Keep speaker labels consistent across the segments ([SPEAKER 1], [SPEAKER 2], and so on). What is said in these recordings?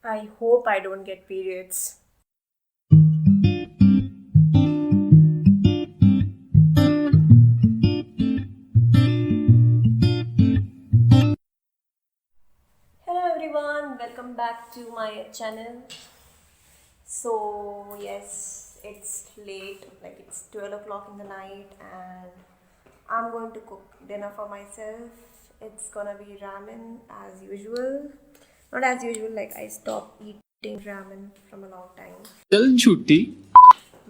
[SPEAKER 1] I hope I don't get periods. Hello everyone, welcome back to my channel. So, yes, it's late, like it's 12 o'clock in the night, and I'm going to cook dinner for myself. It's gonna be ramen as usual. Not as usual, like I stopped eating ramen from a long time.
[SPEAKER 2] चल झूठी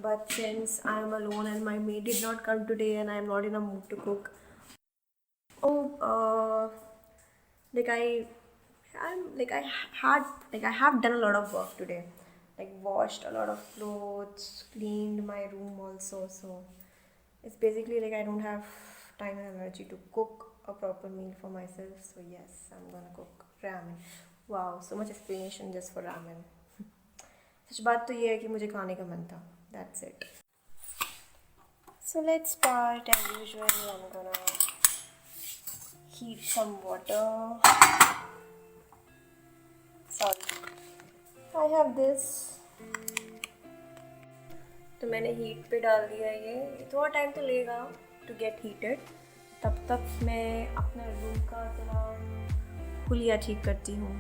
[SPEAKER 1] But since I'm alone and my maid did not come today and I'm not in a mood to cook, oh, like I had like I have done a lot of work today, like washed a lot of clothes, cleaned my room also. So it's basically like I don't have time and energy to cook a proper meal for myself. So yes, I'm gonna cook ramen. Wow, so much explanation just for ramen. सच बात तो ये है कि मुझे खाने का मन था. That's it. So let's start as usual. I'm gonna heat some water. Sorry. I have this. तो मैंने हीट पे डाल दिया ये थोड़ा टाइम तो लेगा टू गेट हीटेड. तब तक मैं अपना रूम का ज़रा हुलिया ठीक करती हूँ.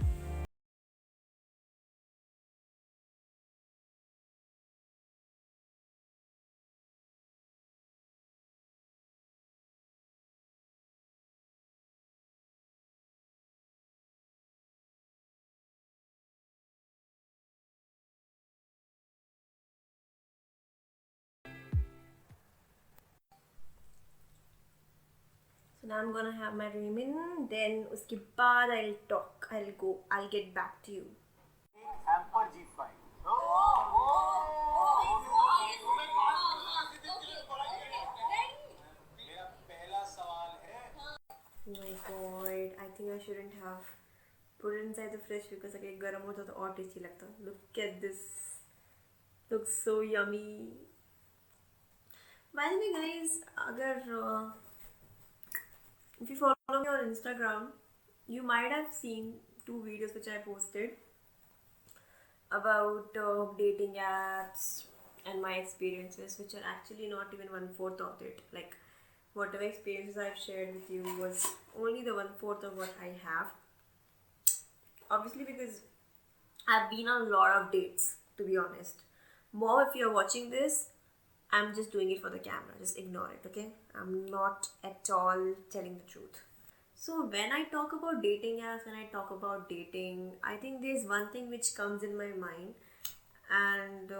[SPEAKER 1] So now I'm gonna have my ramen. Then उसके बाद I'll talk. I'll go. I'll get back to you.
[SPEAKER 3] Hamper G5 मेरा पहला सवाल है
[SPEAKER 1] Oh my god, I think I shouldn't have put it inside the fridge because अगर गर्म होता तो और tasty लगता. Look at this. Looks so yummy. By the way, guys, अगर if you follow me on Instagram, you might have seen two videos which I posted about dating apps and my experiences, which are actually not even one fourth of it. Like, whatever experiences I've shared with you was only the one fourth of what I have. Obviously, because I've been on a lot of dates, to be honest. Mom, if you're watching this, I'm just doing it for the camera. Just ignore it, okay? I'm not at all telling the truth. So when I talk about dating apps, when I talk about dating, I think there's one thing which comes in my mind. And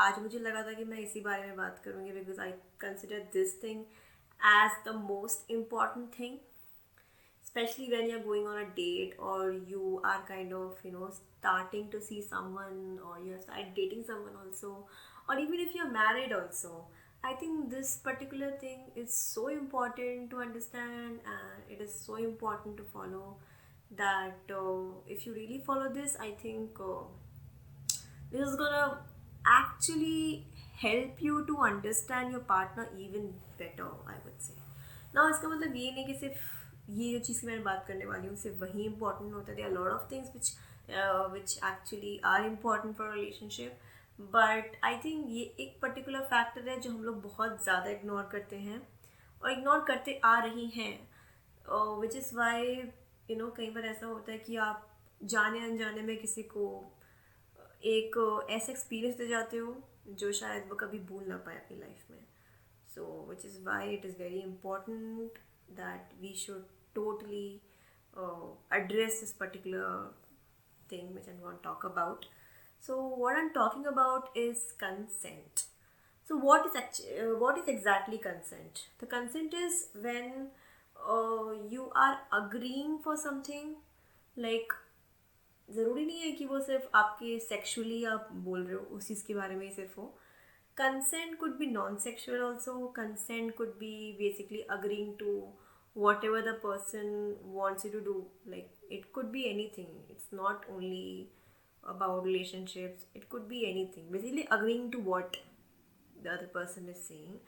[SPEAKER 1] आज मुझे लगा था कि मैं इसी बारे में बात करूँगी because I consider this thing as the most important thing, especially when you're going on a date or you are kind of starting to see someone or you have started dating someone also, or even if you're married also. I think this particular thing is so important to understand, and it is so important to follow that if you really follow this, I think this is gonna actually help you to understand your partner even better, I would say. Now इसका मतलब ये नहीं कि सिर्फ ये जो चीज़ की मैं बात करने वाली हूँ सिर्फ वही important होता है. There are a lot of things which actually are important for a relationship, but I think ये एक particular factor है जो हम लोग बहुत ज़्यादा ignore करते हैं और ignore करते आ रही हैं, which is why कई बार ऐसा होता है कि आप जाने अनजाने में किसी को एक ऐसा एक्सपीरियंस दे जाते हो जो शायद वो कभी भूल ना पाए अपनी लाइफ में. So which is why it is very important that we should totally address this particular thing which I'm going to talk about. So what I'm talking about is consent. So what is exactly consent? The consent is when you are agreeing for something, like ज़रूरी नहीं है कि वो सिर्फ आपके sexually आप बोल रहे हो उस चीज़ के बारे में ही सिर्फ हो. Consent could be non-sexual also. Consent could be basically agreeing to whatever the person wants you to do. Like, it could be anything. It's not only about relationships. It could be anything. Basically agreeing to what the other person is saying.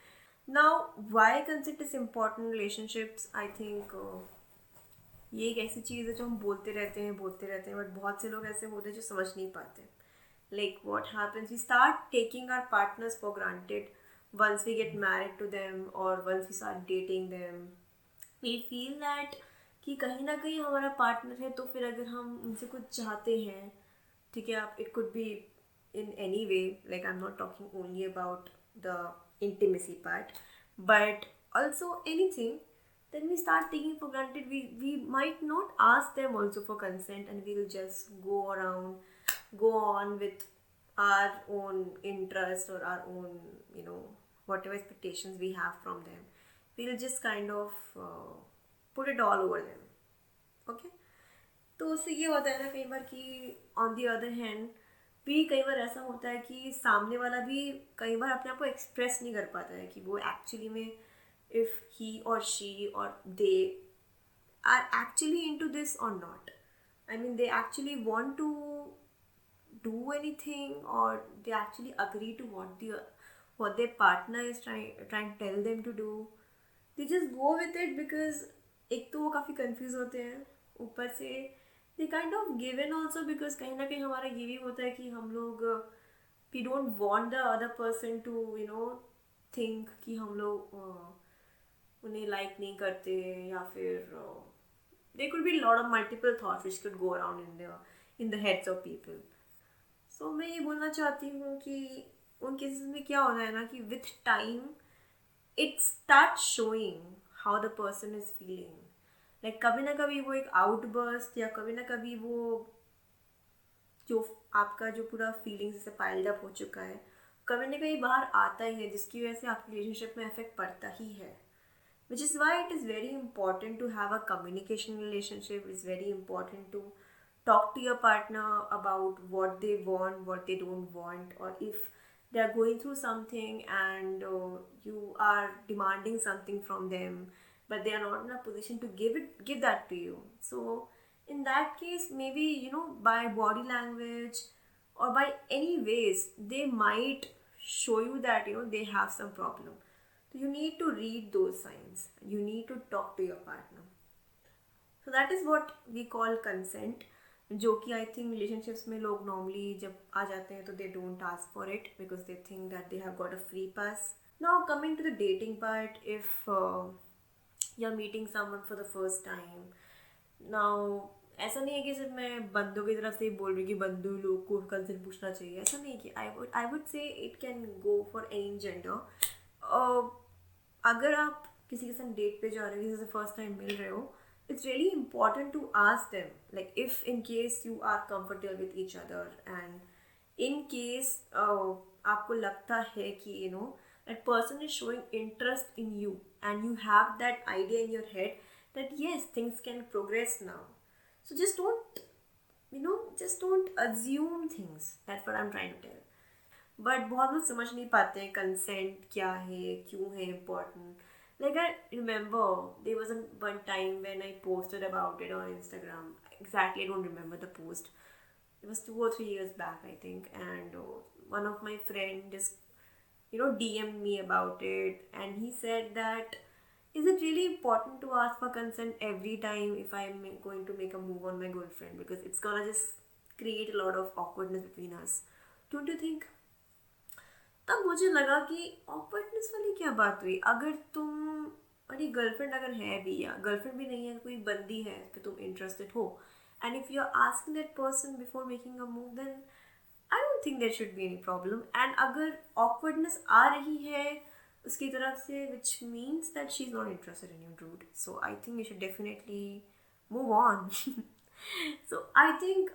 [SPEAKER 1] Now, why consent is important in relationships? I think ये एक ऐसी चीज़ है जो हम बोलते रहते हैं, but बहुत से लोग ऐसे होते हैं जो समझ नहीं पाते. Like what happens, we start taking our partners for granted once we get married to them or once we start dating them. We feel that कि कहीं ना कहीं हमारा पार्टनर है, तो फिर अगर हम उनसे कुछ चाहते हैं, ठीक है, आप it could be in any way, like I'm not talking only about the intimacy part, but also anything, then we start taking for granted. We might not ask them also for consent, and we'll just go on with our own interest or our own, you know, whatever expectations we have from them. We'll just kind of put it all over them. Okay. तो उससे ये होता है ना कई बार कि on the other hand भी कई बार ऐसा होता है कि सामने वाला भी कई बार अपने आप को एक्सप्रेस नहीं कर पाता है कि वो एक्चुअली में if he or she or they are actually into this or not. I mean they actually want to do anything, or they actually agree to what their partner is trying to tell them to do. They just go with it because एक तो वो काफ़ी confuse होते हैं, ऊपर से they kind of give in also because कहीं ना कहीं हमारा ये भी होता है कि हम लोग we don't want the other person to, you know, think कि हम लोग उन्हें लाइक नहीं करते, या फिर there could be a lot of multiple thoughts which could go around in the heads of people. So मैं ये बोलना चाहती हूँ कि उन केसेस में क्या होता है ना कि with time it start showing how the person is feeling. Like कभी ना कभी वो एक आउटबर्स्ट, या कभी ना कभी वो जो आपका जो पूरा फीलिंग्स से पाइल्ड अप हो चुका है, कभी ना कहीं बाहर आता ही है, जिसकी वजह से आपकी रिलेशनशिप में इफेक्ट पड़ता ही है. Which is why it is very important to have a communication relationship. It's very important to talk to your partner about what they want, what they don't want, or if they are going through something and you are demanding something from them, but they are not in a position to give that to you. So in that case, maybe, you know, by body language or by any ways, they might show you that, you know, they have some problem. So you need to read those signs. You need to talk to your partner. So that is what we call consent, जो कि I think relationships में लोग normally जब आ जाते हैं तो they don't ask for it because they think that they have got a free pass. Now coming to the dating part, if you are meeting someone for the first time, now ऐसा नहीं है कि सिर्फ मैं बंदों की तरफ से ही बोल रही हूँ कि बंदू लोग को कंसेंट पूछना चाहिए. ऐसा नहीं है कि I would say it can go for any gender. अगर आप किसी के साथ डेट पे जा रहे हो, किसी से फर्स्ट टाइम मिल रहे हो, it's really important to ask them, like if in case you are comfortable with each other, and in case आपको लगता है कि you know that person is showing interest in you and you have that idea in your head that yes, things can progress now. So just don't assume things. That's what I'm trying to tell. But बहुत लोग समझ नहीं पाते हैं consent क्या है, क्यों है important. Like I remember there was one time when I posted about it on Instagram. Exactly, I don't remember the post. It was 2 or 3 years back, I think, and one of my friend just, you know, DM'd me about it, and he said that is it really important to ask for consent every time if I'm going to make a move on my girlfriend, because it's gonna just create a lot of awkwardness between us. Don't you think? तब मुझे लगा कि awkwardness वाली क्या बात हुई. अगर तुम अरे गर्लफ्रेंड अगर है भी या गर्लफ्रेंड भी नहीं है, कोई बंदी है तो तुम इंटरेस्टेड हो, and if you are asking that person before making a move, then I don't think there should be any problem. And अगर ऑकवर्डनेस आ रही है उसकी तरफ से, which means that she is not interested in your dude, so I think you should definitely move on. So I think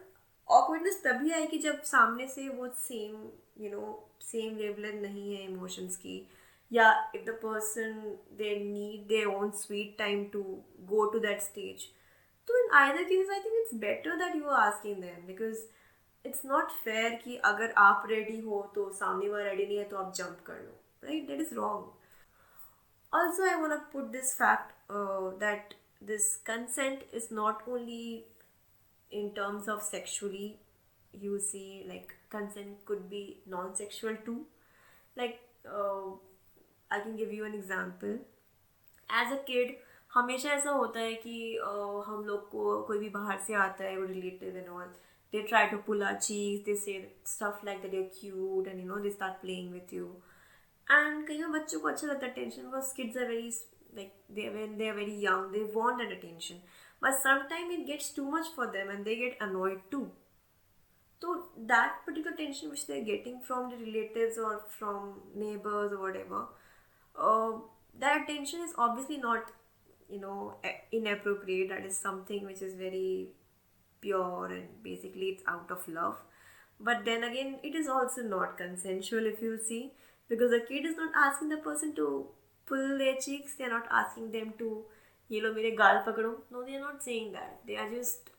[SPEAKER 1] awkwardness तभी आएगी जब सामने से वो सेम वेवलेंथ नहीं है इमोशंस की, या if the person they need their own sweet time to go to that stage. तो in either cases I think it's better that you are asking them, because it's not fair कि अगर आप ready हो तो सामने वाला ready नहीं है तो आप जंप कर लो, right? That is wrong. Also, I want to put this fact that this consent is not only in terms of sexually. You see, like consent could be non-sexual too. Like I can give you an example. As a kid, हमेशा ऐसा होता है कि हम लोग को कोई भी बाहर से आता है, वो relative and all, they try to pull our चीज, they say stuff like that you are cute and they start playing with you. And कई बार बच्चों को अच्छा लगता है attention, because kids are very like when they are very young, they want that attention, but sometimes it gets too much for them and they get annoyed too. So that particular attention which they're getting from the relatives or from neighbors or whatever, uh, that attention is obviously not, inappropriate. That is something which is very pure and basically it's out of love. But then again, it is also not consensual if you see, because the kid is not asking the person to pull their cheeks. They are not asking them to, mere gaal pakdo. No, they are not saying that. They are just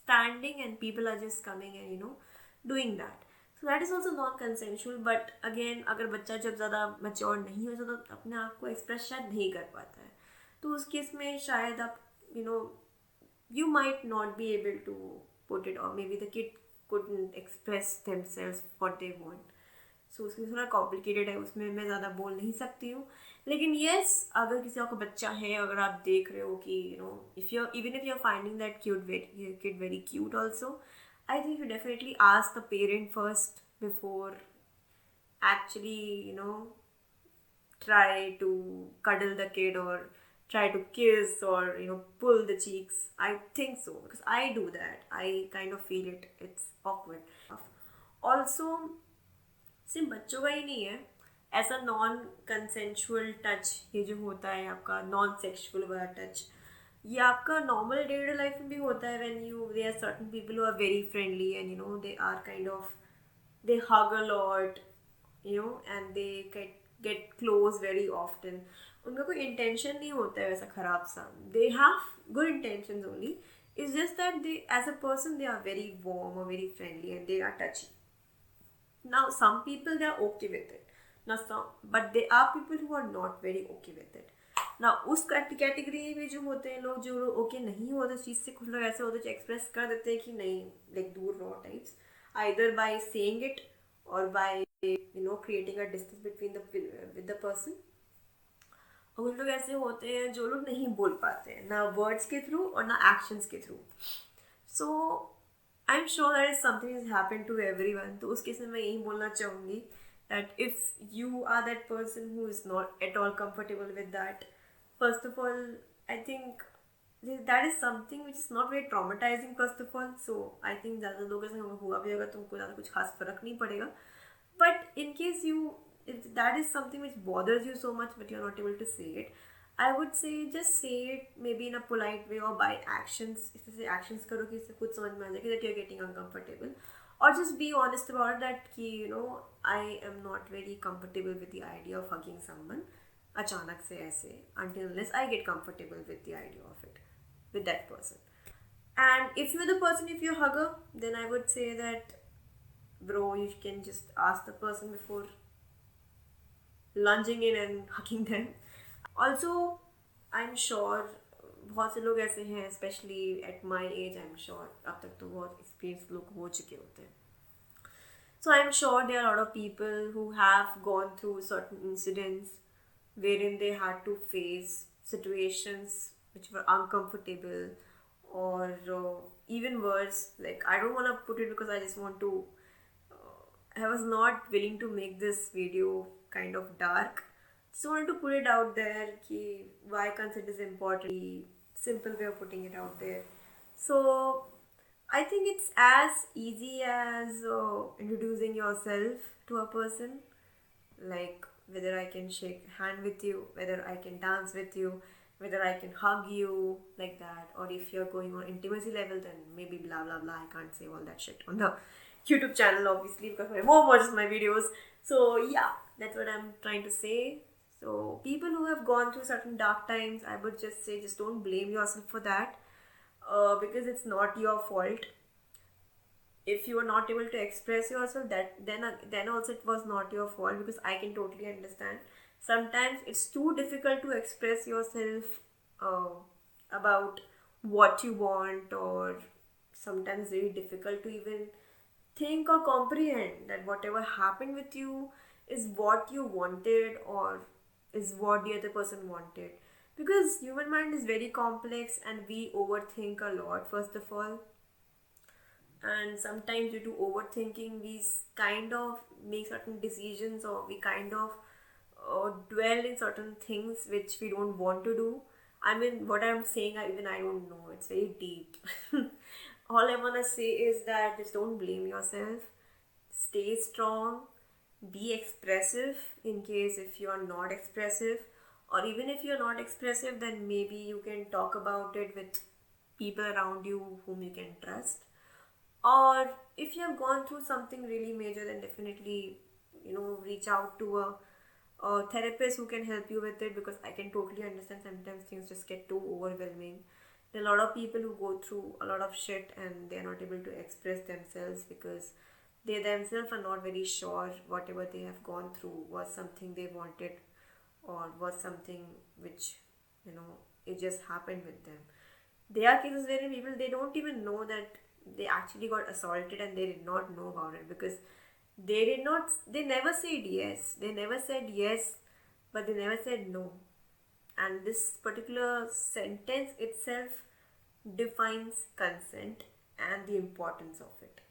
[SPEAKER 1] standing and people are just coming and doing that. So that is also non consensual. But again, अगर बच्चा जब ज़्यादा mature नहीं हो तो अपने आप को express शायद नहीं कर पाता है, तो उस केस में शायद आप you might not be able to put it, or maybe the kid couldn't express themselves what they want. सो उसमें थोड़ा कॉम्प्लिकेटेड है, उसमें मैं ज़्यादा बोल नहीं सकती हूँ. लेकिन येस, अगर किसी का बच्चा है, अगर आप देख रहे हो कि if you even if you are finding that kid very cute also, I think you definitely ask the parent first before actually try to cuddle the kid or try to kiss or pull the cheeks. I think so, because I do that. I kind of feel it's awkward. Also, सिर्फ बच्चों का ही नहीं है ऐसा non consensual touch. ये जो होता है आपका नॉन सेक्सुअल वाला टच, ये आपका नॉर्मल डे टू लाइफ में भी होता है. When they are certain people who are very friendly and they are kind of, they hug a lot, and they get close very often. उनका कोई intention नहीं होता है वैसा खराब सा. They have good intentions only. It's just that they as a person they are very warm और very friendly and they are touchy. Now some people, they are okay with it. Now some, but there are people who are not very okay with it. Now उस category में जो होते हैं लोग, जो okay नहीं होते इस चीज़ से, कुछ लोग ऐसे होते हैं जो एक्सप्रेस कर देते हैं कि नहीं, लाइक दूर रहो types, either by saying it or by creating a distance between with the person. और कुछ लोग ऐसे होते हैं जो लोग नहीं बोल पाते हैं, ना वर्ड्स के थ्रू और ना एक्शंस के through. So I'm sure that is something has happened to everyone. तो उस केस में मैं यही बोलना चाहूँगी that if you are that person who is not at all comfortable with that, first of all, I think that is something which is not very traumatizing first of all. So I think ज़्यादा लोगों से हुआ भी होगा तो उनको ज़्यादा कुछ खास फर्क नहीं पड़ेगा. But in case if that is something which bothers you so much but you're not able to say it, I would say just say it maybe in a polite way or by actions. इससे actions करो कि इससे कुछ समझ में आ जाए that you're getting uncomfortable, or just be honest about it that कि I am not very comfortable with the idea of hugging someone अचानक से ऐसे, until unless I get comfortable with the idea of it with that person. And if you're the person, if you're a hugger, then I would say that bro, you can just ask the person before lunging in and hugging them. Also I am sure बहुत से लोग ऐसे हैं, specially at my age, I am sure अब तक तो बहुत experience लोग हो चुके होते हैं. So I am sure there are lot of people who have gone through certain incidents wherein they had to face situations which were uncomfortable, or even worse, like I don't want to put it because I just want to I was not willing to make this video kind of dark. So I wanted to put it out there कि why consent is important. Simple way of putting it out there. So I think it's as easy as introducing yourself to a person, like whether I can shake hand with you, whether I can dance with you, whether I can hug you, like that. Or if you're going on intimacy level, then maybe blah blah blah. I can't say all that shit on the YouTube channel, obviously, because my mom watches my videos. So yeah, that's what I'm trying to say. So people who have gone through certain dark times, I would just say, just don't blame yourself for that, because it's not your fault. If you are not able to express yourself, that then also it was not your fault, because I can totally understand. Sometimes it's too difficult to express yourself about what you want, or sometimes very difficult to even think or comprehend that whatever happened with you is what you wanted or is what the other person wanted. Because human mind is very complex and we overthink a lot, first of all. And sometimes due to overthinking, we kind of make certain decisions, or we kind of dwell in certain things which we don't want to do. I mean, what I'm saying, even I don't know. It's very deep. All I want to say is that just don't blame yourself. Stay strong. Be expressive in case if you are not expressive. Or even if you're not expressive, then maybe you can talk about it with people around you whom you can trust. Or if you have gone through something really major, then definitely, reach out to a therapist who can help you with it, because I can totally understand sometimes things just get too overwhelming. There are a lot of people who go through a lot of shit and they're not able to express themselves because they themselves are not very sure whatever they have gone through was something they wanted, or was something which, it just happened with them. There are cases wherein people, they don't even know that they actually got assaulted and they did not know about it, because they never said yes. They never said yes, but they never said no. And this particular sentence itself defines consent and the importance of it.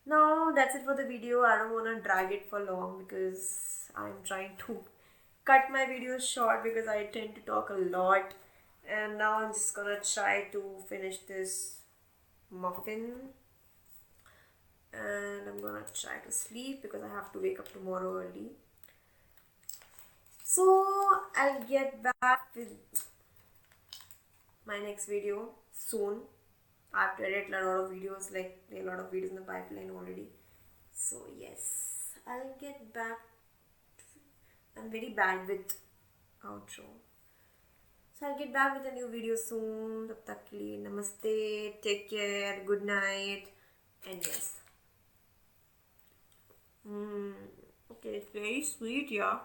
[SPEAKER 1] Now that's it for the video. I don't want to drag it for long because I'm trying to cut my videos short because I tend to talk a lot. And now I'm just gonna try to finish this muffin, and I'm gonna try to sleep because I have to wake up tomorrow early. So I'll get back with my next video soon. I've edited a lot of videos, like there are a lot of videos in the pipeline already. So yes, I'll get back. I'm very bad with outro. So I'll get back with a new video soon. Tab tak ke liye namaste, take care, good night, and yes. Okay, it's very sweet, yeah.